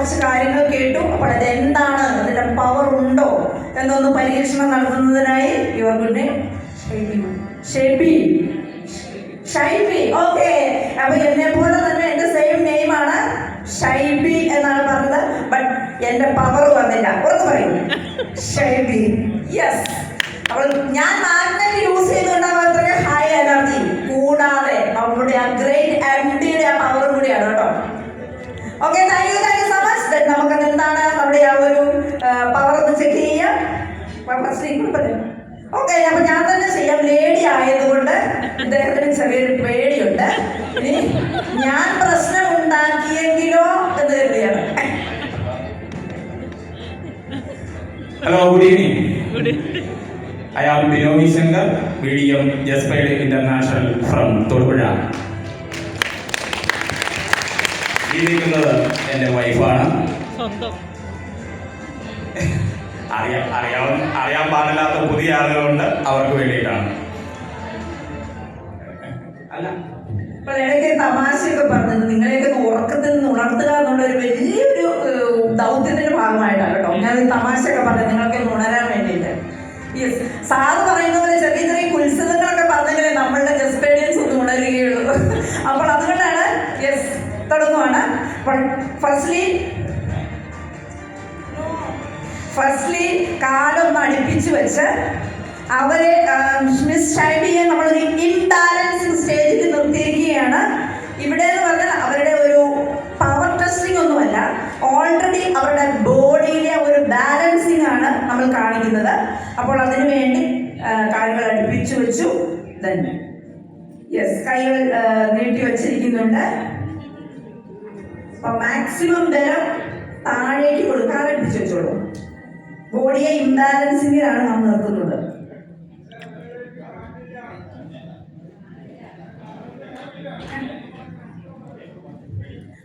കുറച്ച് കാര്യങ്ങൾ കേട്ടു. അപ്പോൾ അതെന്താണ്, അതിൻ്റെ പവർ ഉണ്ടോ എന്നൊന്ന് പരീക്ഷണം നടത്തുന്നതിനായി യുവർ ഷെബി. ഓക്കെ, അപ്പൊ എന്നെ പോലെ തന്നെ എന്റെ സെയിം നെയിം ആണ്, ഷൈബി എന്നാണ് പറഞ്ഞത്. ബട്ട് എന്റെ പവർ വന്നില്ല. പുറത്ത് പറയും ഷൈബി. യെസ്. അപ്പോൾ ഞാൻ മാഗ്നറ്റ് യൂസ് ചെയ്തുകൊണ്ടാണ് അത്രയും ഹൈ എനർജി. കൂടാതെ നമ്മുടെ ആ ഗ്രേറ്റ് MDയുടെ ആ പവറും കൂടിയാണ് കേട്ടോ. Okay, thank you so much. നമുക്കത് എന്താണ് നമ്മുടെ ആ ഒരു പവർ ഒന്ന് ചെക്ക് ചെയ്യാം. ഓക്കെ, അപ്പൊ ഞാൻ തന്നെ ചെയ്യാം. ലേഡി ആയതുകൊണ്ട് ഇദ്ദേഹത്തിന് ചെറിയൊരു പേടിയുണ്ട്. ഇനി ഞാൻ പ്രശ്നം ഉണ്ടാക്കിയെങ്കിലോ എന്ന് കരുതിയാണ്. Hello, good evening. I am Binomi Shankar, BDM Jaspide International from Thodupuzha. ഇരിക്കുന്നത് എൻ്റെ വൈഫാണ്. അറിയാൻ പാടില്ലാത്ത പുതിയ ആളുകളുണ്ട്, അവർക്ക് വേണ്ടിയിട്ടാണ്. അല്ല, ഇടയ്ക്ക് തമാശയൊക്കെ പറഞ്ഞത് നിങ്ങളെയൊക്കെ ഉറക്കത്തിൽ നിന്ന് ഉണർത്തുക എന്നുള്ള ഒരു വലിയൊരു ദൗത്യത്തിന്റെ ഭാഗമായിട്ടാണ് കേട്ടോ ഞാൻ തമാശയൊക്കെ പറഞ്ഞത്, നിങ്ങൾക്ക് ഉണരാൻ വേണ്ടിയിട്ട്. യെസ്, സാറ് പറയുന്ന പോലെ ചെറിയ ചെറിയ ഉത്സവങ്ങളൊക്കെ പറഞ്ഞെങ്കിലേ നമ്മളുടെ ജസ്പേഡിയൻസ് ഒന്ന് ഉണരുകയുള്ളൂ. അപ്പോൾ അതുകൊണ്ടാണ് യെസ് തുടങ്ങുവാണ്. അപ്പോൾ ഫസ്റ്റ്ലി കാലൊന്ന് അടുപ്പിച്ച് വെച്ച് അവരെ മിസ് ഷൈബിയെ നമ്മളൊരു ഇംബാലൻസിങ് സ്റ്റേജിൽ നിർത്തിയിരിക്കുകയാണ്. ഇവിടെ എന്ന് പറഞ്ഞാൽ അവരുടെ ഒരു പവർ ടെസ്റ്റിംഗ് ഒന്നുമല്ല, ഓൾറെഡി അവരുടെ ബോഡിയിലെ ഒരു ബാലൻസിങ് ആണ് നമ്മൾ കാണിക്കുന്നത്. അപ്പോൾ അതിനു വേണ്ടി കാലുകൾ അടുപ്പിച്ചു വെച്ചു. യെസ്, കൈകൾ നീട്ടി വച്ചിരിക്കുന്നുണ്ട്. അപ്പൊ മാക്സിമം ബലം താഴേക്ക് കൊടുക്കാൻ അടുപ്പിച്ചു വെച്ചോളൂ. ബോഡിയെ ഇംബാലൻസിങ്ങിലാണ് നാം നിർത്തുന്നത്.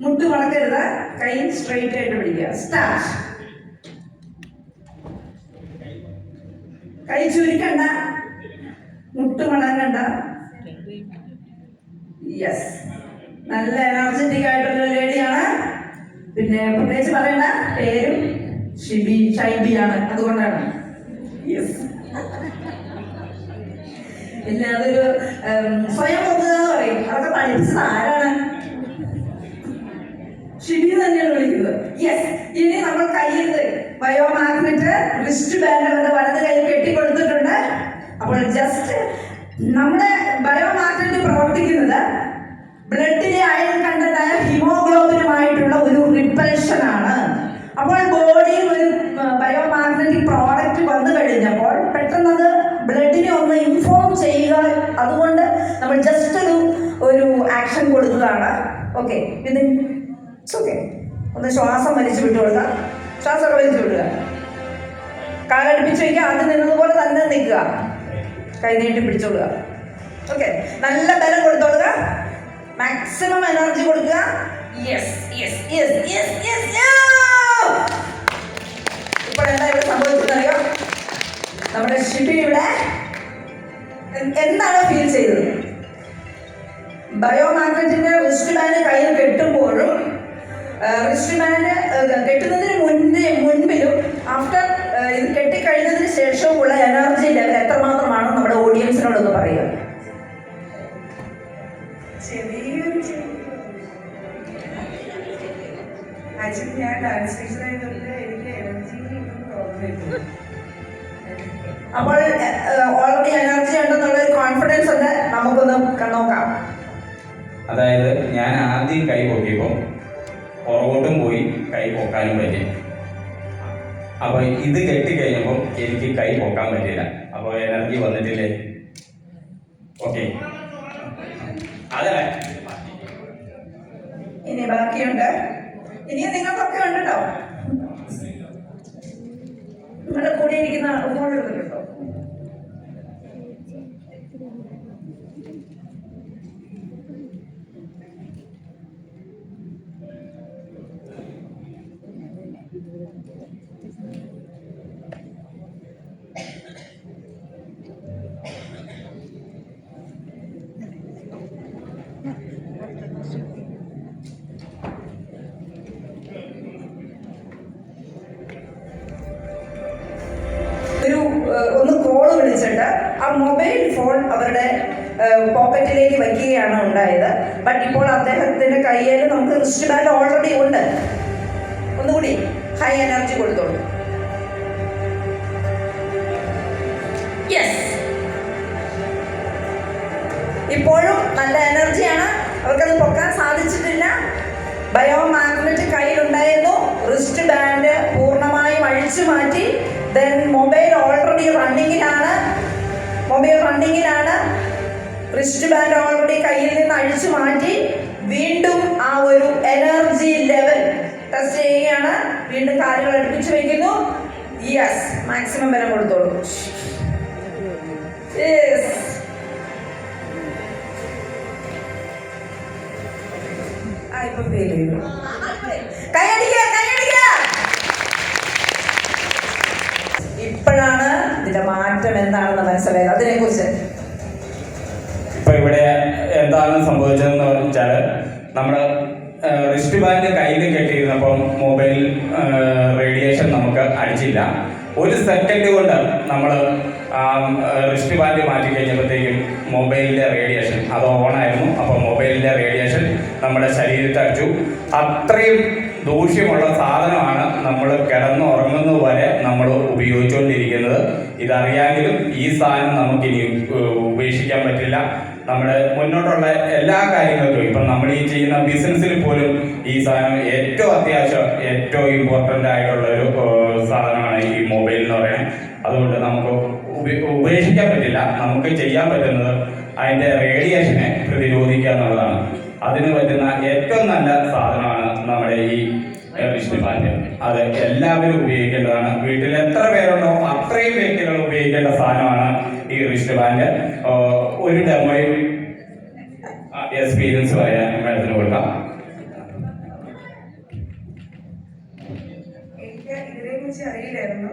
മുട്ട് വളക്കരുത്, കൈ സ്ട്രെയിറ്റ് ആയിട്ട് പിടിക്കുക. സ്റ്റാർട്ട്. കൈ ചുരുക്കണ്ട, മുട്ട് മടങ്ങണ്ട. യെസ്, നല്ല എനർജറ്റിക് ആയിട്ടുള്ള ലേഡിയാണ്. പിന്നെ പ്രത്യേകിച്ച് പറയണ്ട, പേരും ഷൈബിയാണ്, അതുകൊണ്ടാണ്. യെസ്, പിന്നെ അതൊരു സ്വയം നോക്കുക എന്ന് പറയും. അതൊക്കെ പഠിച്ചത് ആരാണ്? ഷിബി തന്നെയാണ് വിളിക്കുന്നത്. യെസ്, ഇനി നമ്മൾ കയ്യിൽ ബയോമാഗ്നറ്റ് റിസ്റ്റ് ബാൻഡ് അവരുടെ വലത് കൈ കെട്ടിക്കൊടുത്തിട്ടുണ്ട്. അപ്പോൾ ജസ്റ്റ് നമ്മുടെ ബയോമാഗ്നറ്റ് പ്രവർത്തിക്കുന്നത് ബ്ലഡിലെ അയൺ കണ്ടന്റായ ഹിമോഗ്ലോബിനുമായിട്ടുള്ള ഒരു റിപ്പൽഷൻ ആണ്. അപ്പോൾ ബോഡിയിൽ ഒരു ബയോമാഗ്നറ്റിക് പ്രോഡക്റ്റ് വന്നു കഴിഞ്ഞപ്പോൾ പെട്ടെന്ന് അത് ബ്ലഡിനെ ഒന്ന് ഇൻഫോം ചെയ്യുക. അതുകൊണ്ട് നമ്മൾ ജസ്റ്റ് ഒരു ആക്ഷൻ കൊടുത്തതാണ്. ഓക്കെ, ഇത് ഓക്കെ, ഒന്ന് ശ്വാസം വലിച്ചു വിട്ടുകൊടുക്കുക. ശ്വാസമൊക്കെ വലിച്ചു വിടുക. കാലടുപ്പിച്ച് വയ്ക്കുക. ആദ്യം നിന്നതുപോലെ തന്നെ നിൽക്കുക. കൈ നീട്ടി പിടിച്ചോളുക. ഓക്കെ, നല്ല ബലം കൊടുത്തോളുക. മാക്സിമം എനർജി കൊടുക്കുക. Yes yes yes yes yes. ഇപ്പോൾ എന്താ ഇവിടെ സംഭവിച്ചതറിയോ? നമ്മുടെ ഷിബി ഇവിടെ എന്താണ് ഫീൽ ചെയ്തത്? ബയോമാഗ്നറ്റിന്റെ റിസ്റ്റ് ബാൻഡ് കയ്യിൽ കെട്ടുമ്പോഴും റിസ്റ്റ് ബാൻഡ് കെട്ടുന്നതിന് മുൻപിലും ആഫ്റ്റർ ഇത് കെട്ടിക്കഴിഞ്ഞതിന് ശേഷമുള്ള എനർജി ലെവൽ എത്രമാത്രമാണ് നമ്മുടെ ഓഡിയൻസിനോടൊന്ന് പറയുക. ഞാൻ ഡാൻസ് ടീച്ചറായതുകൊണ്ട് എനിക്ക് എനർജി അപ്പോൾ ഓൾറെഡി എനർജി ഉണ്ടെന്നുള്ള ഒരു കോൺഫിഡൻസ് ഉണ്ട്. നമുക്കൊന്ന് നോക്കാം. അതായത് ഞാൻ ആദ്യം കൈ പൊക്കിയപ്പോൾ പുറകോട്ടും പോയി കൈ പൊക്കാനും പറ്റി. അപ്പോൾ ഇത് കെട്ടിക്കഴിഞ്ഞപ്പോൾ എനിക്ക് കൈ പൊക്കാൻ പറ്റില്ല. അപ്പോൾ എനർജി വന്നിട്ടില്ലേ? ഓക്കെ, അതല്ലേ. ഇനി ബാക്കിയുണ്ട്. ഇനിയും നിങ്ങൾക്കൊക്കെ ഉണ്ട് കേട്ടോ. നിങ്ങളുടെ കൂടെ ഇരിക്കുന്ന ഫോൺ എടുത്തിട്ടുണ്ടോ? കോൾ വിളിച്ചിട്ട് ആ മൊബൈൽ ഫോൺ അവരുടെ പോക്കറ്റിലേക്ക് വയ്ക്കുകയാണ് ഉണ്ടായത്. ബട്ട് ഇപ്പോൾ അദ്ദേഹത്തിന്റെ കയ്യിൽ നമുക്ക് റിസ്റ്റ് ബാൻഡ് ഓൾറെഡി ഉണ്ട്. ഒന്നുകൂടി ഹൈ എനർജി കൊടുത്തോളൂ. യെസ്, ഇപ്പോഴും നല്ല എനർജിയാണ്. അവർക്കത് പൊക്കാൻ സാധിച്ചിട്ടില്ല. ബയോമാഗ്നറ്റ് കയ്യിലുണ്ടായിരുന്നു. റിസ്റ്റ് ബാൻഡ് പൂർണ്ണമായും അഴിച്ചു മാറ്റി. ദെൻ മൊബൈൽ ഓൾറെഡി റണ്ണിങ്ങിലാണ്. റിസ്റ്റ് ബാൻഡ് ഓൾറെഡി കയ്യിൽ നിന്ന് അഴിച്ചു മാറ്റി. വീണ്ടും ആ ഒരു എനർജി ലെവൽ ടെസ്റ്റ് ചെയ്യുകയാണ്. വീണ്ടും കാലുകൾ അടുപ്പിച്ച് വയ്ക്കുന്നു. യെസ്, മാക്സിമം ബലം കൊടുത്തോളൂ. യെസ്, ഇപ്പൊ ഫീൽ ചെയ്തു. ഇപ്പോഴാണ് ഇതിന്റെ മാറ്റം എന്താണെന്ന് മനസ്സിലായത്. അതിനെക്കുറിച്ച് ഇപ്പൊ ഇവിടെ എന്താണ് സംഭവിച്ചതെന്ന് വെച്ചാൽ നമ്മുടെ റിസ്റ്റ് ബാൻഡ് കയ്യിൽ കെട്ടിയിരുന്നപ്പോൾ മൊബൈൽ റേഡിയേഷൻ നമുക്ക് അടിച്ചില്ല. ഒരു സെക്കൻഡ് കൊണ്ട് നമ്മൾ റിസ്റ്റ് ബാൻഡ് മാറ്റി കഴിഞ്ഞപ്പോഴത്തേക്കും മൊബൈലിലെ റേഡിയേഷൻ അത് ഓണായിരുന്നു. അപ്പോൾ മൊബൈലിലെ റേഡിയേഷൻ നമ്മുടെ ശരീരത്തിൽ അടിച്ചു. അത്രയും ദൂഷ്യമുള്ള സാധനമാണ് നമ്മൾ കിടന്നുറങ്ങുന്നത് വരെ നമ്മൾ ഉപയോഗിച്ചുകൊണ്ടിരിക്കുന്നത്. ഇതറിയാമെങ്കിലും ഈ സാധനം നമുക്കിനി ഉപേക്ഷിക്കാൻ പറ്റില്ല. നമ്മുടെ മുന്നോട്ടുള്ള എല്ലാ കാര്യങ്ങൾക്കും ഇപ്പം നമ്മൾ ഈ ചെയ്യുന്ന ബിസിനസ്സിൽ പോലും ഈ സാധനം ഏറ്റവും അത്യാവശ്യം ഏറ്റവും ഇമ്പോർട്ടൻ്റ് ആയിട്ടുള്ള ഒരു സാധനമാണ് ഈ മൊബൈൽ എന്ന് പറയുന്നത്. അതുകൊണ്ട് നമുക്ക് ഉപേക്ഷിക്കാൻ പറ്റില്ല. നമുക്ക് ചെയ്യാൻ പറ്റുന്നത് അതിൻ്റെ റേഡിയേഷനെ പ്രതിരോധിക്കുക എന്നുള്ളതാണ്. അതിന് പറ്റുന്ന ഏറ്റവും നല്ല സാധനമാണ് നമ്മുടെ ഈ റിസ്റ്റ് ബാൻഡ്. അത് എല്ലാവരും ഉപയോഗിക്കേണ്ടതാണ്. വീട്ടിൽ എത്ര പേരുണ്ടോ അത്രയും വ്യക്തികൾ ഉപയോഗിക്കേണ്ട സാധനമാണ് ഈ റിസ്റ്റ് ബാൻഡ്. ഒരു ഡെമോയും എക്സ്പീരിയൻസ് പറയാൻ മാഡത്തിന് കൊടുക്കാം. എനിക്ക് ഇതിനെ കുറിച്ച് അറിയില്ലായിരുന്നു,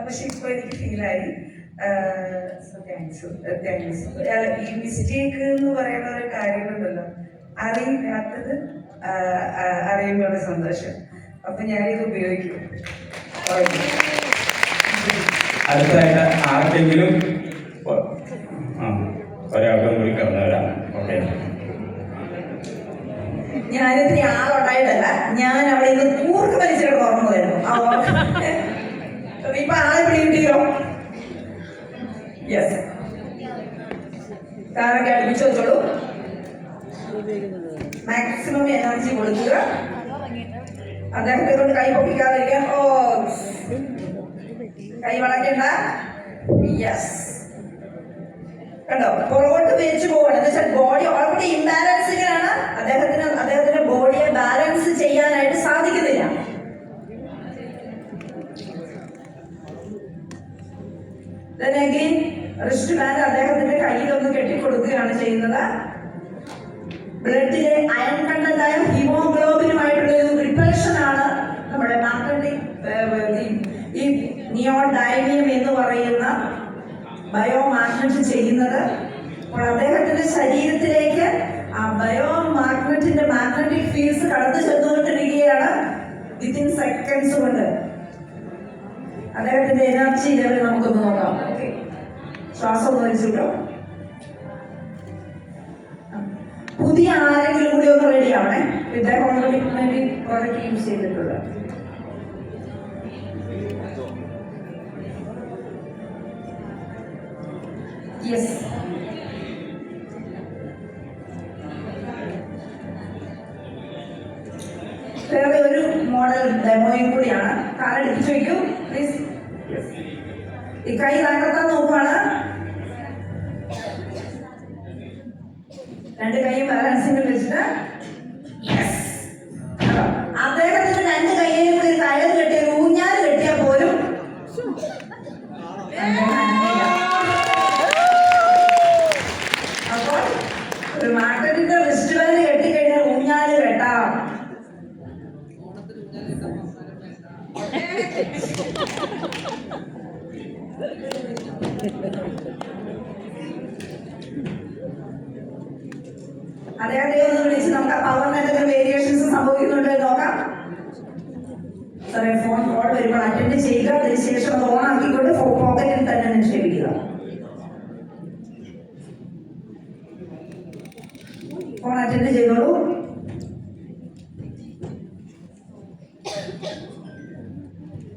പക്ഷെ ഇപ്പൊ എനിക്ക് ഫീലായി. താങ്ക്സ്. ഈ മിസ്റ്റേക്ക് എന്ന് പറയുന്ന ഒരു കാര്യങ്ങളുണ്ടല്ലോ, അറിയില്ലാത്തത് അറിയുമ്പോൾ സന്തോഷം. അപ്പൊ ഞാനിത് ഉപയോഗിക്കും. അടുത്തതായിട്ട് ആർക്കെങ്കിലും ഒരാൾക്കും കൂടി കടന്നു വരാം. ഓക്കെ, ഞാനിത്തിരി ആളുണ്ടായിട്ടല്ല, ഞാൻ അവിടെ നിന്ന് കൂർക്ക് വലിച്ചിട്ട് ഓർമ്മ വരുന്നു. ഇപ്പൊ ആളെ പിടികിട്ടിയോ? യെസ്, കാറൊക്കെ അടുപ്പിച്ച് വെച്ചോളൂ. മാക്സിമം എനർജി കൊടുക്കുക. അദ്ദേഹത്തെ കൊണ്ട് കൈ പൊക്കിക്കാതിരിക്കാൻ. ഓ, കൈ വളയ്ക്കണ്ട. യെസ്, കണ്ടോ, പുറകോട്ട് വെച്ച് പോവാണ്. എന്ന് വെച്ചാൽ ബോഡി ഓൾറെഡി ഇംബാലൻസിങ്ങിലാണ്. അദ്ദേഹത്തിന്റെ ബോഡിയെ ബാലൻസ് ചെയ്യാനായിട്ട് സാധിക്കുന്നില്ല. റിസ്റ്റ് ബാൻഡ് അദ്ദേഹത്തിന്റെ കയ്യിലൊന്ന് കെട്ടിക്കൊടുക്കുകയാണ് ചെയ്യുന്നത്. ബ്ലഡിലെ അയൺ കണ്ടന്റായ ഹീമോഗ്ലോബിനുമായിട്ടുള്ള ഒരു റിപ്പൽഷൻ ആണ് നമ്മുടെ ഈ നിയോഡൈമിയം എന്ന് പറയുന്ന ബയോമാഗ്നറ്റ് ചെയ്യുന്നത്. അപ്പോൾ അദ്ദേഹത്തിന്റെ ശരീരത്തിലേക്ക് ആ ബയോമാഗ്നറ്റിന്റെ മാഗ്നറ്റിക് ഫീൽഡ്സ് കടന്നു ചെന്നുകൊണ്ടിരിക്കുകയാണ് വിത്തിൻ സെക്കൻഡ്സ് കൊണ്ട്. അദ്ദേഹത്തിന്റെ എനർജി ലെവൽ നമുക്കൊന്ന് നോക്കാം. ഓക്കെ, ശ്വാസം ഒന്ന് വലിച്ചിട്ടോ. പുതിയ ആരെങ്കിലും കൂടി ഒന്ന് റെഡി ആവണേ. ഇദ്ദേഹം ഓൾറെഡി പ്രോഡക്റ്റ് യൂസ് ചെയ്തിട്ടുള്ളത്. യെസ്, വേറെ ഒരു മോഡൽ ഡെമോയും കൂടിയാണ്. കാലടിപ്പിച്ച് വയ്ക്കൂ പ്ലീസ്. ഈ കൈ തകർത്താൻ നോക്കുവാണ്. രണ്ട് കൈയും ബാലൻസിംഗിൽ വെച്ചിട്ട്. അദ്ദേഹത്തിന്റെ രണ്ട് കൈയും കൂടി കയർ കെട്ടിയ ഊഞ്ഞാൽ കെട്ടിയാൽ പോലും അപ്പോൾ ഒരു മാർക്കറ്റിന്റെ റിസ്റ്റ് ബാൻഡ് കെട്ടിക്കഴിഞ്ഞാൽ ഊഞ്ഞാല് കെട്ടാം. അദ്ദേഹത്തെ ഒന്ന് വിളിച്ച് നമുക്ക് പവറിന് എന്തെങ്കിലും വേരിയേഷൻസ് സംഭവിക്കുന്നുണ്ടോ നോക്കാം. സാറേ ഫോൺ കോൾ വരുമ്പോൾ അറ്റൻഡ് ചെയ്യുക, അതിനുശേഷം അത് ഓൺ ആക്കിക്കൊണ്ട് പോക്കറ്റിൽ തന്നെ നിക്ഷേപിക്കുക. ഫോൺ അറ്റൻഡ് ചെയ്തോളൂ.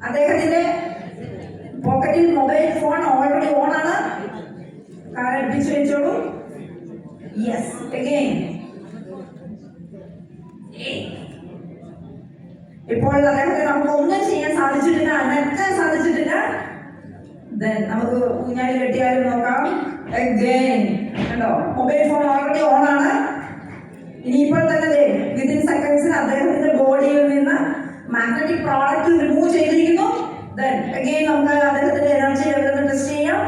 അദ്ദേഹത്തിന്റെ പോക്കറ്റിൽ മൊബൈൽ ഫോൺ ഓൾറെഡി ഓൺ ആണ്. അടുപ്പിച്ച് വെച്ചോളൂ. Yes, again. ഇപ്പോൾ അദ്ദേഹത്തെ നമുക്ക് ഒന്നും ചെയ്യാൻ സാധിച്ചിട്ടില്ല, അനക്കാൻ സാധിച്ചിട്ടില്ല. Then നമുക്ക് ഊഞ്ഞാലി കെട്ടിയാലും നോക്കാം. അഗൈൻ കണ്ടോ, മൊബൈൽ ഫോൺ ഓൾറെഡി ഓൺ ആണ്. ഇനിയിപ്പോൾ തന്നെ വിത്തിൻ സെക്കൻഡ്സിൽ അദ്ദേഹത്തിന്റെ ബോഡിയിൽ നിന്ന് മാഗ്നറ്റിക് പ്രോഡക്റ്റ് റിമൂവ് ചെയ്തിരിക്കുന്നു. Then again നമുക്ക് അദ്ദേഹത്തിന്റെ എനർജി ലെവൽ ടെസ്റ്റ് ചെയ്യാം.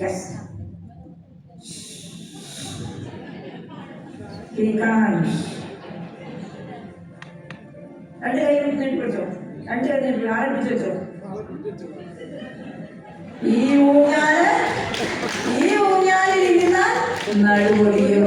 യെസ്, രണ്ട് കൈ നീട്ടി വെച്ചോ, രണ്ട് കൈ നീട്ടി ആരംഭിച്ചു വെച്ചോ. ഈ ഊഞ്ഞാലിൽ ഇരുന്നാൽ നടുവൊടിയും.